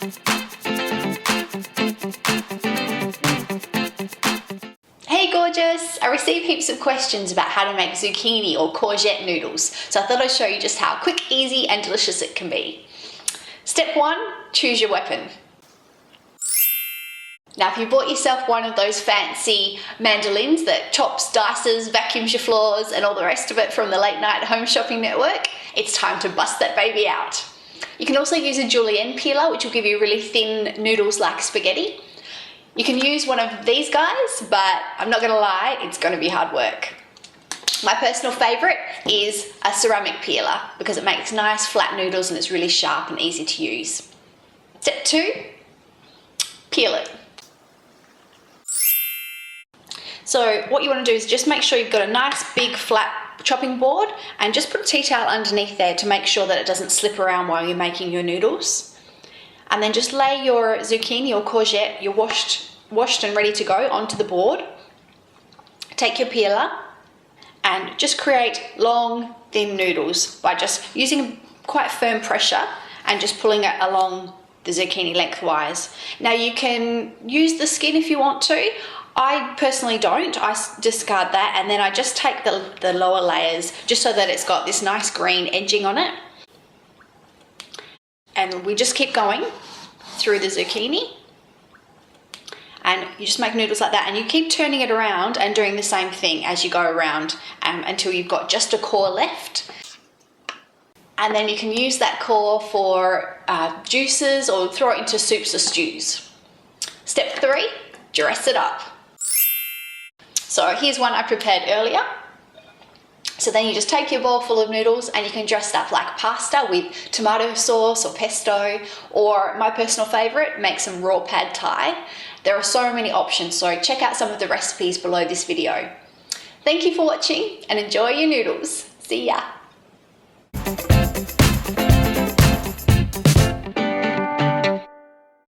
Hey gorgeous! I receive heaps of questions about how to make zucchini or courgette noodles, so I thought I'd show you just how quick, easy and delicious it can be. Step 1, choose your weapon. Now if you bought yourself one of those fancy mandolins that chops, dices, vacuums your floors and all the rest of it from the late night home shopping network, it's time to bust that baby out. You can also use a julienne peeler, which will give you really thin noodles like spaghetti. You can use one of these guys, but I'm not gonna lie, it's gonna be hard work. My personal favorite is a ceramic peeler because it makes nice flat noodles and it's really sharp and easy to use. Step 2, peel it. So what you want to do is just make sure you've got a nice big flat chopping board and just put a tea towel underneath there to make sure that it doesn't slip around while you're making your noodles. And then just lay your zucchini or courgette, you're washed and ready to go, onto the board. Take your peeler and just create long, thin noodles by just using quite firm pressure and just pulling it along the zucchini lengthwise. Now you can use the skin if you want to. I personally don't. I discard that and then I just take the lower layers just so that it's got this nice green edging on it. And we just keep going through the zucchini. And you just make noodles like that and you keep turning it around and doing the same thing as you go around until you've got just a core left. And then you can use that core for juices or throw it into soups or stews. Step 3, dress it up. So here's one I prepared earlier. So then you just take your bowl full of noodles and you can dress it up like pasta with tomato sauce or pesto, or my personal favorite, make some raw pad thai. There are so many options, so check out some of the recipes below this video. Thank you for watching and enjoy your noodles. See ya.